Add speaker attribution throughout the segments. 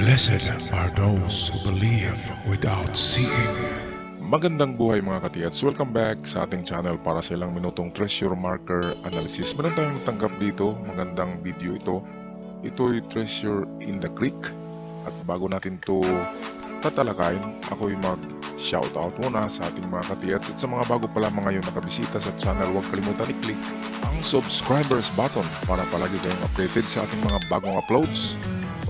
Speaker 1: Blessed are those who believe without seeing.
Speaker 2: Magandang buhay mga katiyats. Welcome back sa ating channel para sa ilang minutong treasure marker analysis. Meron tayong natanggap dito. Magandang video ito. Ito'y treasure in the creek. At bago natin to tatalakayin, ako'y mag-shoutout muna sa ating mga katiyats. At sa mga bago pa lamang ngayon nakabisita sa channel, huwag kalimutan i-click ang subscribers button para palagi kayong updated sa ating mga bagong uploads.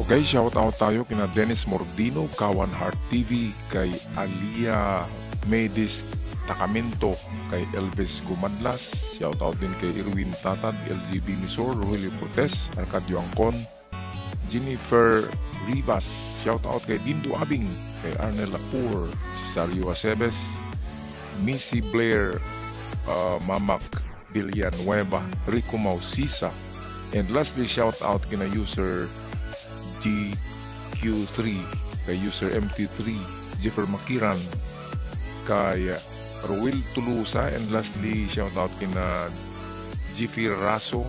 Speaker 2: Okay, shoutout tayo kina Dennis Mordino, Kawan Heart TV, kay Alia Medis Takamento, kay Elvis Gumadlas, shoutout din kay Irwin Tatad, LGB Misor, Ruelio Cortez, Arcadio Angcon, Jennifer Rivas, shoutout kay Dindo Abing, kay Arnel Lapur, Cesario Acebes, Missy Blair, Mamak Villanueva, Rico Mausisa, and lastly shoutout kina user GQ3, kay user MT3, Jeffer Makiran, kay Roel Tulusa, and lastly shoutout kina Jiffy Raso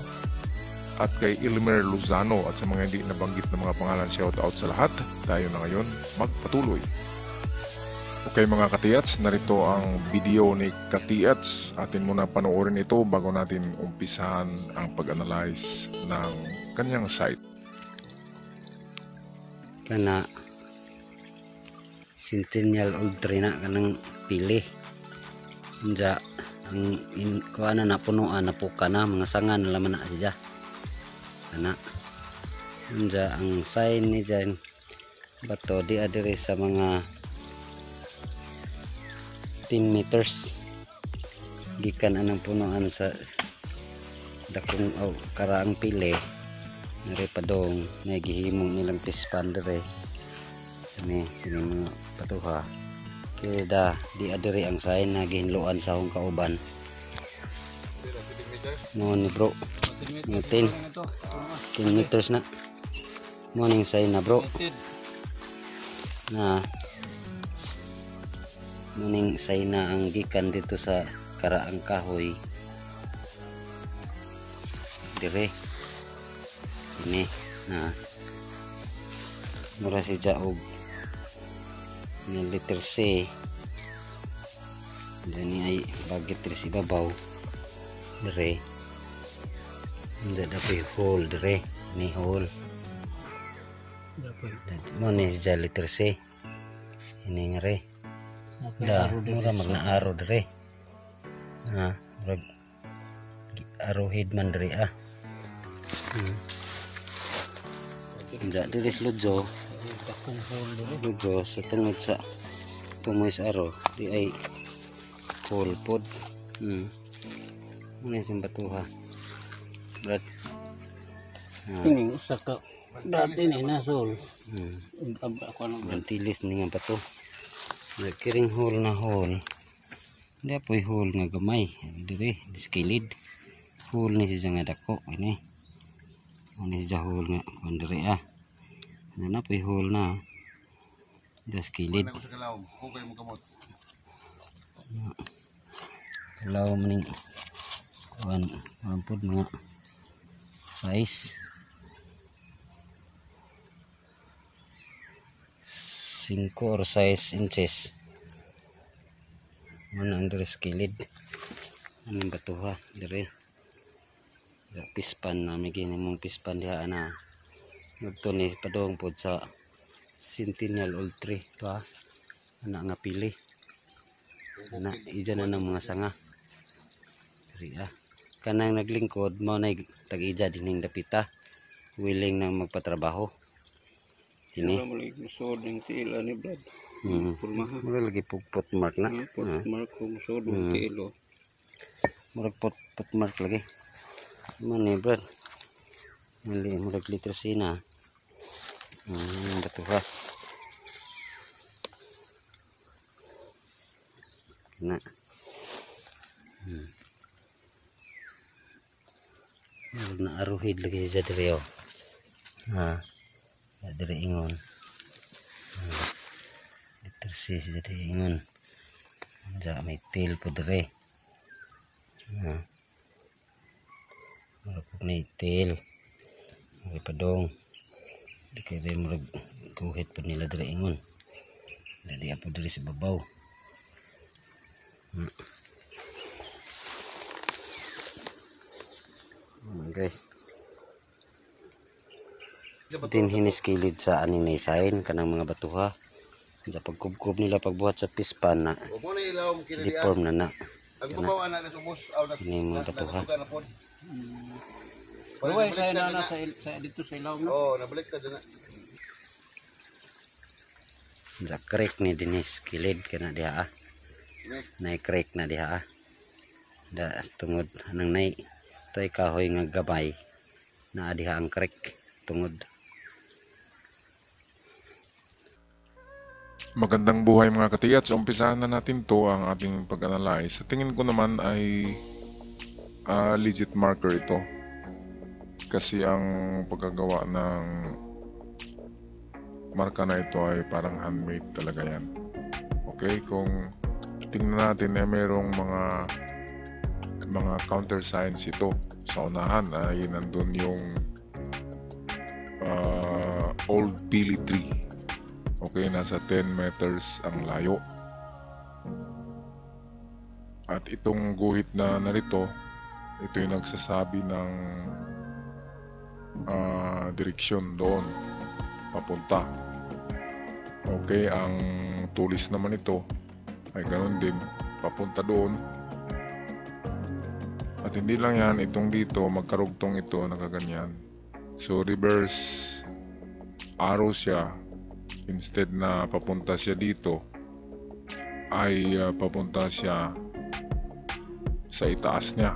Speaker 2: at kay Ilmer Luzano. At sa mga hindi nabanggit na mga pangalan, shoutout sa lahat. Tayo na ngayon magpatuloy. Okay mga katiyats, narito ang video ni Katiyats. Atin muna panoorin ito bago natin umpisahan ang pag-analyze ng kanyang site.
Speaker 3: Kana Centennial Ultra na kanang pili unja ang kuana na punuan na puka na mga sanga na laman na siya kana unja ang sign ni dyan bato di adire sa mga 10 meters gikan anang punuan sa dakong karaang pili nari padong nagihimong nilang pispan dire ini mga patuha kaya da di adiri ang sign na gihinluan sa akong kauban mo ni bro 10 meters na morning sign na bro na morning sign na ang gikan dito sa karaang kahoy dire ini na mura si jaog ni letter C dani ay bagit tres ibabaw dire hindi dapat hole dire ni hole dapat mo ni sa letter C ini ngare da mura magnaaro dire ha murag arrowhead man dire tidak diris lujo sa tungod sa tumoy sa aro di ay cool pod muna yung batuha brad
Speaker 4: ini usaka dati ni nasol ako nang
Speaker 3: tilis ni nga bato nagkiring hole na hole hindi apoy hole nga gamay dire diskilid hole ni siya nga dako ini ini siya hole nga kandire na po hole na das kilid kalaw maning wampod mga size 5 or 6 inches mana ang dari skilid anong batuha dari pispan na may ginimong pispan diha na ito ni padong po sa Centennial Ultra ito anak nga pili anak ija na ng mga sanga kanang naglingkod mo na tag-ija din dapita willing nang magpatrabaho ini
Speaker 4: musod ng tila ni brad
Speaker 3: mura lagi put mark na
Speaker 4: put mark ko musod ng tilo
Speaker 3: mura put mark lagi mo ni brad mali mura liter sina batuha na na aruhid lagi sa dire dire ingon liter C sa dire ingon ja may tail po dire may tail may padong di kaya murag guhit po nila diri ingon. Dali po diri sa babaw. Guys. Dinhinis kilid sa aning naisain kanang mga batuha. Sa pagkubkob nila pagbuhat sa pispan na deform na. Ini mga batuha.
Speaker 4: Buhay sa ina na sa dito sa ilaw no.
Speaker 5: Nabaliktad na.
Speaker 3: Sa crack ni dinis kilid kana diha. Nay crack na diha. Da tungod anang nay toy kahoy nga gabay na diha ang crack tungod.
Speaker 2: Magandang buhay mga katiyats. Umpisahan na natin to ang ating pag-analyze. Sa tingin ko naman ay legit marker ito. Kasi ang pagkagawa ng marka na ito ay parang handmade talaga yan. Okay, kung tingnan natin ay mayroong mga countersigns ito. Sa unahan ay nandun yung old pili tree. Okay, nasa 10 meters ang layo. At itong guhit na narito, ito yung nagsasabi ng direksyon doon papunta. Okay, ang tulis naman ito ay ganoon din, papunta doon. At hindi lang yan, itong dito magkarugtong ito, nakaganyan. So reverse arrow siya. Instead na papunta siya dito ay papunta siya sa itaas niya,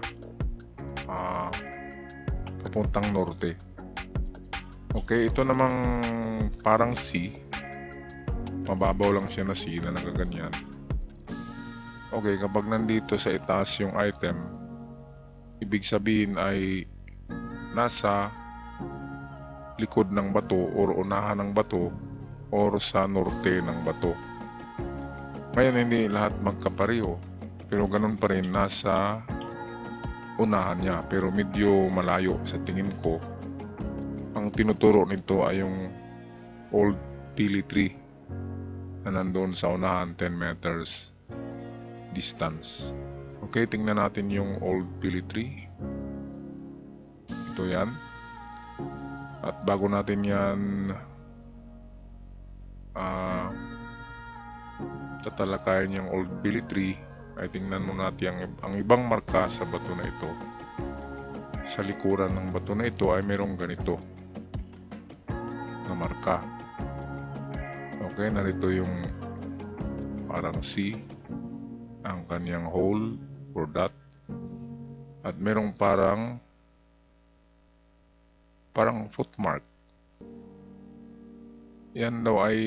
Speaker 2: papuntang norte. Okay, ito namang parang C, mababaw lang siya na C na nakaganyan. Okay, kapag nandito sa itaas yung item, ibig sabihin ay nasa likod ng bato or unahan ng bato or sa norte ng bato. Ngayon hindi lahat magkapareho, pero ganun pa rin, nasa unahan niya, pero medyo malayo sa tingin ko. Ang tinuturo nito ay yung old pili tree na nandun sa unahan, 10 meters distance. Okay, tingnan natin yung old pili tree. Ito yan. At bago natin yan tatalakayin yung old pili tree, ay tingnan mo natin ang ibang marka sa bato na ito. Sa likuran ng bato na ito ay merong ganito na marka. Okay, narito yung parang C, ang kanyang hole or dot, at merong parang footmark. Yan daw ay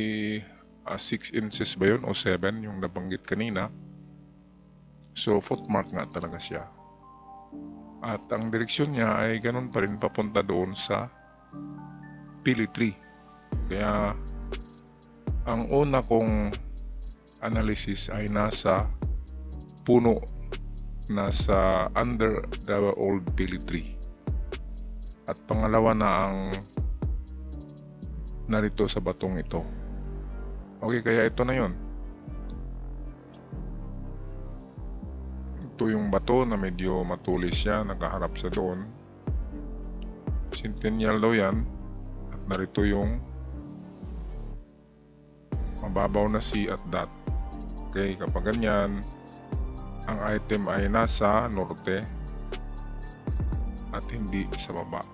Speaker 2: 6 inches ba yun o 7 yung nabanggit kanina. So footmark nga talaga siya. At ang direksyon niya ay ganun pa rin, papunta doon sa pili tree. Kaya ang una kong analysis ay nasa puno, nasa under the old pili tree. At pangalawa na ang narito sa batong ito. Okay, kaya ito na yon. Ito yung bato na medyo matulis siya, nakaharap sa doon. Centennial daw yan. At narito yung mababaw na C at dot. Okay, kapag ganyan, ang item ay nasa norte at hindi sa baba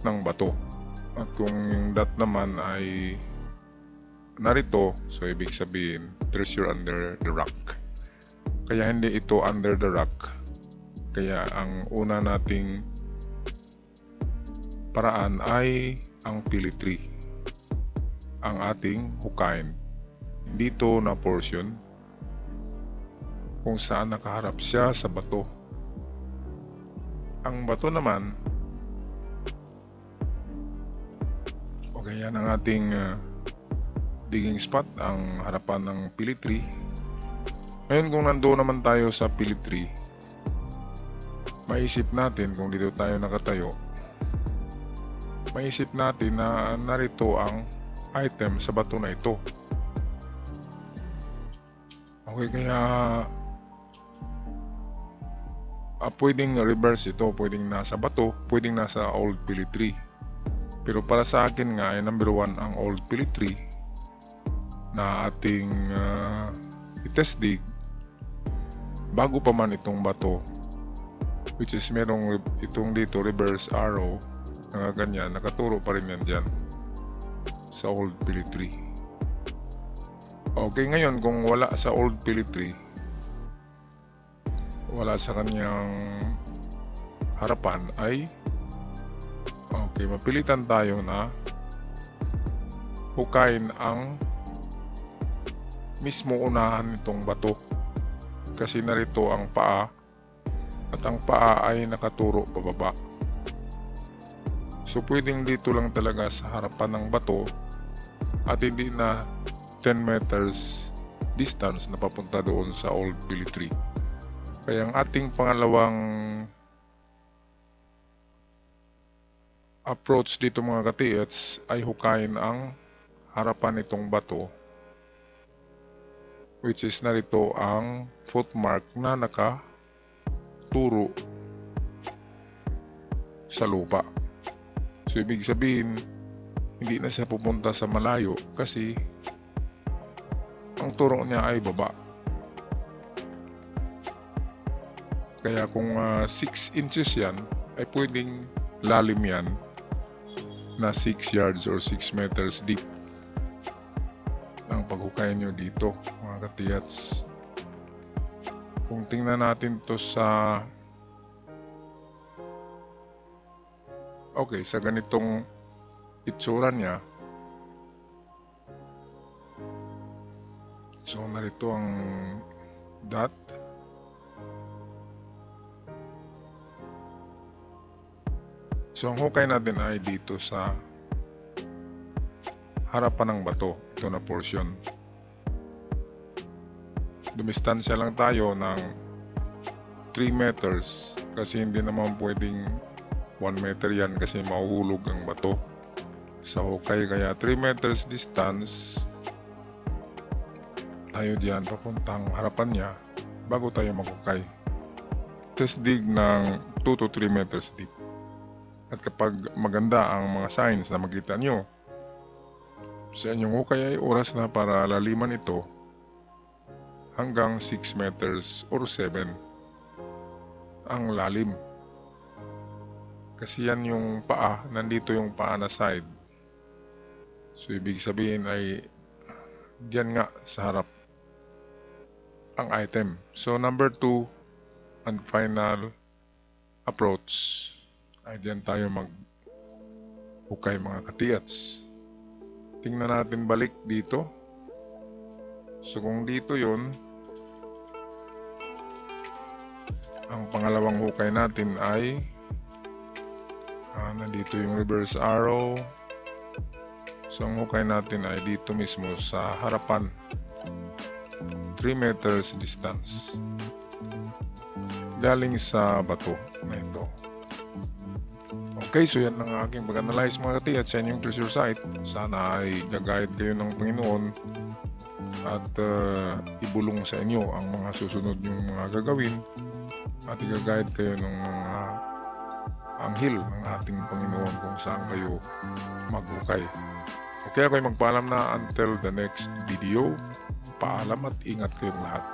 Speaker 2: ng bato. At kung yung dot naman ay narito, so ibig sabihin treasure under the rock. Kaya hindi ito under the rock. Kaya ang una nating paraan ay ang pili tree, ang ating hukayin dito na portion kung saan nakaharap siya sa bato. Ang bato naman, okay, yan ang ating digging spot, ang harapan ng pili tree. Ngayon kung nandoon naman tayo sa pili tree, maisip natin kung dito tayo nakatayo, maisip natin na narito ang item sa bato na ito. Okay, kaya pwedeng reverse ito, pwedeng nasa bato, pwedeng nasa old pili tree. Pero para sa akin nga ay number 1 ang old pili tree na ating i-test dig bago pa man itong bato, which is merong itong dito reverse arrow na ganyan, nakaturo pa rin yan dyan sa old pili tree. Okay, ngayon kung wala sa old pili tree, wala sa kanyang harapan, ay okay, mapilitan tayo na hukayin ang mismo unahan nitong bato kasi narito ang paa at ang paa ay nakaturo pababa. So pwedeng dito lang talaga sa harapan ng bato at hindi na 10 meters distance na papunta doon sa old pili tree. Kaya ang ating pangalawang approach dito mga katiets ay hukayin ang harapan nitong bato, which is narito ang footmark na nakaturo sa lupa. So ibig sabihin hindi na siya pupunta sa malayo kasi ang turo niya ay baba. Kaya kung 6 inches yan ay pwedeng lalim yan na 6 yards or 6 meters deep ang paghukay nyo dito mga katiyats. Kung tingnan natin to sa sa ganitong itsura niya, so narito ang dot. So ang hukay natin ay dito sa harapan ng bato, ito na portion. Dumistansya lang tayo ng 3 meters kasi hindi naman pwedeng 1 meter yan kasi mahuhulog ang bato sa hukay. Kaya 3 meters distance tayo diyan papuntang harapan niya bago tayo maghukay. Test dig ng 2 to 3 meters deep. At kapag maganda ang mga signs na makita nyo sa inyong hukay ay oras na para laliman ito hanggang 6 meters or 7 ang lalim. Kasi yan yung paa, nandito yung paa na side. So ibig sabihin ay diyan nga sa harap ang item. So number 2 and final approach ay diyan tayo maghukay mga katiyats. Tingnan natin balik dito. So kung dito yun, ang pangalawang hukay natin ay nandito yung reverse arrow. So ang hukay natin ay dito mismo sa harapan, 3 meters distance galing sa bato na ito. Okay, so yan ang aking pag-analyze mga katiyat sa inyong treasure site. Sana ay gagayad kayo ng Panginoon at ibulong sa inyo ang mga susunod yung mga gagawin at igagayad kayo ng mga anghel ng ating Panginoon kung saan kayo maghukay. Okay, ako'y magpaalam na until the next video. Paalam at ingat kayong lahat.